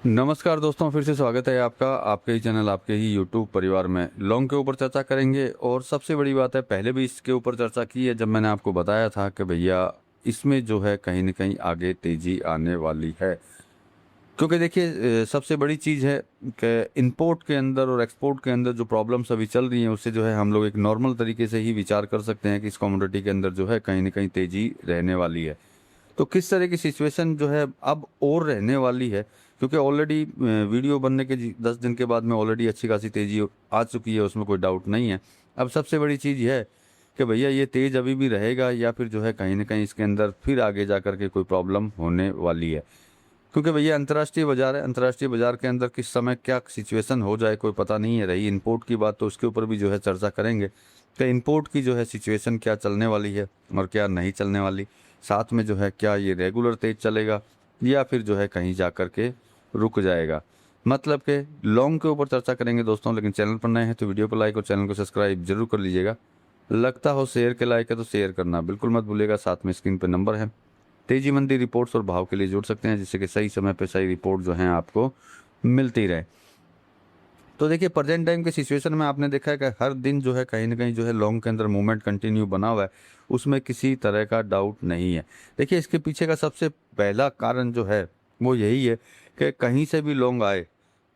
नमस्कार दोस्तों, फिर से स्वागत है आपका आपके ही चैनल आपके ही यूट्यूब परिवार में। लॉन्ग के ऊपर चर्चा करेंगे और सबसे बड़ी बात है, पहले भी इसके ऊपर चर्चा की है जब मैंने आपको बताया था कि भैया इसमें जो है कहीं ना कहीं आगे तेजी आने वाली है। क्योंकि देखिए सबसे बड़ी चीज़ है कि इंपोर्ट के अंदर और एक्सपोर्ट के अंदर जो प्रॉब्लम्स अभी चल रही हैं उससे जो है हम लोग एक नॉर्मल तरीके से ही विचार कर सकते हैं कि इस कमोडिटी के अंदर जो है कहीं ना कहीं तेजी रहने वाली है। तो किस तरह की सिचुएशन जो है अब और रहने वाली है, क्योंकि ऑलरेडी वीडियो बनने के 10 दिन के बाद में ऑलरेडी अच्छी खासी तेजी आ चुकी है, उसमें कोई डाउट नहीं है। अब सबसे बड़ी चीज़ यह है कि भैया ये तेज अभी भी रहेगा या फिर जो है कहीं ना कहीं इसके अंदर फिर आगे जा कर के कोई प्रॉब्लम होने वाली है। क्योंकि भैया अंतर्राष्ट्रीय बाजार है, अंतर्राष्ट्रीय बाजार के अंदर किस समय क्या सिचुएशन हो जाए कोई पता नहीं है। रही इंपोर्ट की बात तो उसके ऊपर भी जो है चर्चा करेंगे कि इंपोर्ट की जो है सिचुएशन क्या चलने वाली है और क्या नहीं चलने वाली। साथ में जो है क्या ये रेगुलर तेज चलेगा या फिर जो है कहीं जा कर के रुक जाएगा। मतलब कि लॉन्ग के ऊपर चर्चा करेंगे दोस्तों। लेकिन चैनल पर नए हैं तो वीडियो को लाइक और चैनल को सब्सक्राइब जरूर कर लीजिएगा। लगता हो शेयर के लायक है तो शेयर करना बिल्कुल मत भूलिएगा। साथ में स्क्रीन पर नंबर है, तेजी मंदी रिपोर्ट्स और भाव के लिए जुड़ सकते हैं, जिससे कि सही समय पे सही रिपोर्ट जो है आपको मिलती रहे। तो देखिए प्रेजेंट टाइम के सिचुएशन में आपने देखा है कि हर दिन जो है कहीं ना कहीं जो है लॉन्ग के अंदर मूवमेंट कंटिन्यू बना हुआ है, उसमें किसी तरह का डाउट नहीं है। देखिए इसके पीछे का सबसे पहला कारण जो है वो यही है कि कहीं से भी लॉन्ग आए,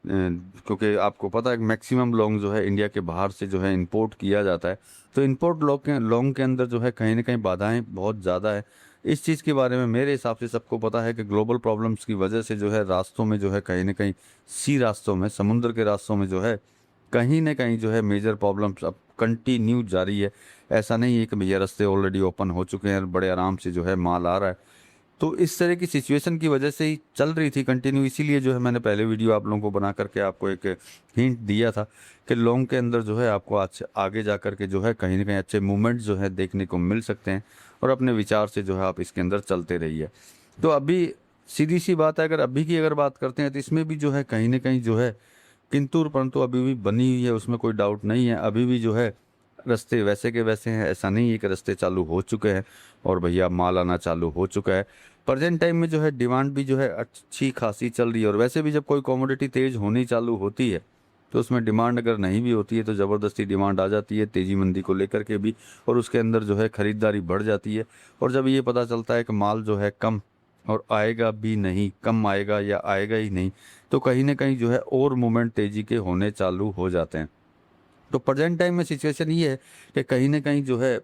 क्योंकि आपको पता है मैक्सिमम लॉन्ग जो है इंडिया के बाहर से जो है इंपोर्ट किया जाता है। तो इंपोर्ट लॉन्ग के अंदर जो है कहीं ना कहीं बाधाएं बहुत ज़्यादा है। इस चीज़ के बारे में मेरे हिसाब से सबको पता है कि ग्लोबल प्रॉब्लम्स की वजह से जो है रास्तों में जो है कहीं ना कहीं सी रास्तों में, समुद्र के रास्तों में जो है कहीं ना कहीं जो है मेजर प्रॉब्लम्स अब कंटिन्यू जारी है। ऐसा नहीं है कि भैया रास्ते ऑलरेडी ओपन हो चुके हैं और बड़े आराम से जो है माल आ रहा है। तो इस तरह की सिचुएशन की वजह से ही चल रही थी कंटिन्यू। इसीलिए जो है मैंने पहले वीडियो आप लोगों को बना करके आपको एक हिंट दिया था कि लॉन्ग के अंदर जो है आपको आज आगे जा कर के जो है कहीं ना कहीं अच्छे मूवमेंट जो है देखने को मिल सकते हैं। और अपने विचार से जो है आप इसके अंदर चलते रहिए। तो अभी सीधी सी बात है, अगर बात करते हैं तो इसमें भी जो है कहीं ना कहीं जो है किंतु और परंतु अभी भी बनी हुई है, उसमें कोई डाउट नहीं है। अभी भी जो है रास्ते वैसे के वैसे हैं। ऐसा नहीं है कि रास्ते चालू हो चुके हैं और भैया माल आना चालू हो चुका है। प्रेजेंट टाइम में जो है डिमांड भी जो है अच्छी खासी चल रही है। और वैसे भी जब कोई कमोडिटी तेज होनी चालू होती है तो उसमें डिमांड अगर नहीं भी होती है तो ज़बरदस्ती डिमांड आ जाती है तेज़ी मंदी को लेकर के भी, और उसके अंदर जो है ख़रीदारी बढ़ जाती है। और जब ये पता चलता है कि माल जो है कम और आएगा भी नहीं, कम आएगा या आएगा ही नहीं, तो कहीं ना कहीं जो है और मूवमेंट तेज़ी के होने चालू हो जाते हैं। तो प्रेजेंट टाइम में सिचुएशन ये है कि कहीं ना कहीं जो है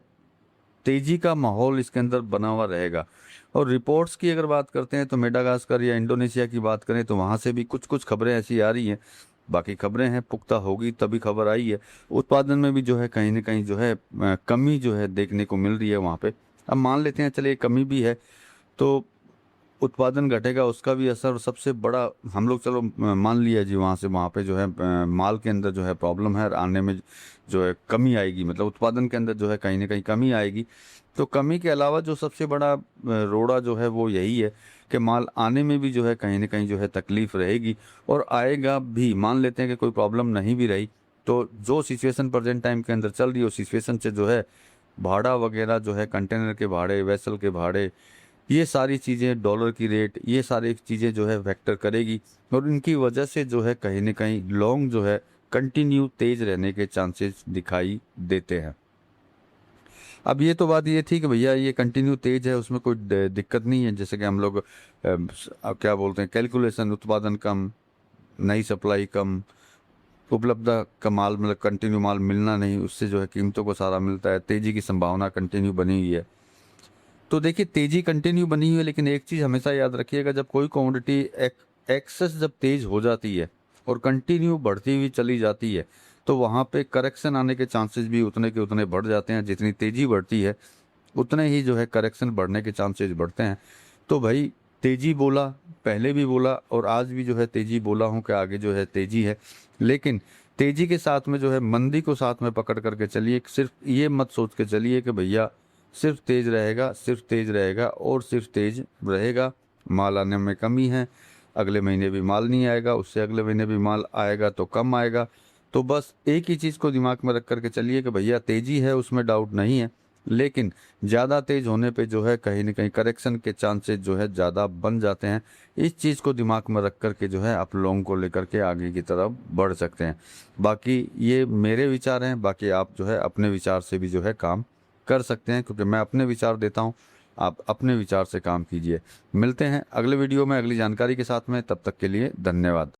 तेजी का माहौल इसके अंदर बना हुआ रहेगा। और रिपोर्ट्स की अगर बात करते हैं तो मेडागास्कर या इंडोनेशिया की बात करें तो वहाँ से भी कुछ कुछ खबरें ऐसी आ रही हैं। बाकी खबरें हैं, पुख्ता होगी तभी खबर आई है। उत्पादन में भी जो है कहीं ना कहीं जो है कमी जो है देखने को मिल रही है वहाँ पे। अब मान लेते हैं चलिए कमी भी है तो उत्पादन घटेगा, उसका भी असर। सबसे बड़ा हम लोग चलो मान लिया जी, वहाँ से वहाँ पे जो है माल के अंदर जो है प्रॉब्लम है, आने में जो है कमी आएगी, मतलब उत्पादन के अंदर जो है कहीं ना कहीं कमी आएगी। तो कमी के अलावा जो सबसे बड़ा रोड़ा जो है वो यही है कि माल आने में भी जो है कहीं ना कहीं जो है तकलीफ रहेगी। और आएगा भी, मान लेते हैं कि कोई प्रॉब्लम नहीं भी रही तो जो सिचुएशन प्रेजेंट टाइम के अंदर चल रही है उस सिचुएशन से जो है भाड़ा वगैरह जो है, कंटेनर के भाड़े, वेसल के भाड़े, ये सारी चीज़ें, डॉलर की रेट, ये सारी चीज़ें जो है फैक्टर करेगी। और इनकी वजह से जो है कहीं ना कहीं लॉन्ग जो है कंटिन्यू तेज रहने के चांसेस दिखाई देते हैं। अब ये तो बात ये थी कि भैया ये कंटिन्यू तेज है, उसमें कोई दिक्कत नहीं है। जैसे कि हम लोग अब क्या बोलते हैं, कैलकुलेशन, उत्पादन कम, नई सप्लाई कम, उपलब्धता का माल मतलब कंटिन्यू माल मिलना नहीं, उससे जो है कीमतों को सारा मिलता है, तेजी की संभावना कंटिन्यू बनी हुई है। तो देखिए तेजी कंटिन्यू बनी हुई है, लेकिन एक चीज़ हमेशा याद रखिएगा, जब कोई कमोडिटी एक्सेस जब तेज हो जाती है और कंटिन्यू बढ़ती हुई चली जाती है तो वहाँ पे करेक्शन आने के चांसेस भी उतने के उतने बढ़ जाते हैं। जितनी तेज़ी बढ़ती है उतने ही जो है करेक्शन बढ़ने के चांसेस बढ़ते हैं। तो भाई तेज़ी बोला, पहले भी बोला और आज भी जो है तेज़ी बोला हूँ कि आगे जो है तेज़ी है। लेकिन तेज़ी के साथ में जो है मंदी को साथ में पकड़ करके चलिए। सिर्फ ये मत सोच के चलिए कि भैया सिर्फ तेज रहेगा, सिर्फ तेज रहेगा और सिर्फ तेज रहेगा, माल आने में कमी है, अगले महीने भी माल नहीं आएगा, उससे अगले महीने भी माल आएगा तो कम आएगा। तो बस एक ही चीज़ को दिमाग में रख करके चलिए कि भैया तेजी है उसमें डाउट नहीं है, लेकिन ज़्यादा तेज होने पे जो है कहीं ना कहीं करेक्शन के चांसेस जो है ज़्यादा बन जाते हैं। इस चीज़ को दिमाग में रख कर के जो है आप लॉन्ग को लेकर के आगे की तरफ बढ़ सकते हैं। बाकी ये मेरे विचार हैं, बाकी आप जो है अपने विचार से भी जो है काम कर सकते हैं, क्योंकि मैं अपने विचार देता हूँ, आप अपने विचार से काम कीजिए। मिलते हैं अगले वीडियो में अगली जानकारी के साथ में, तब तक के लिए धन्यवाद।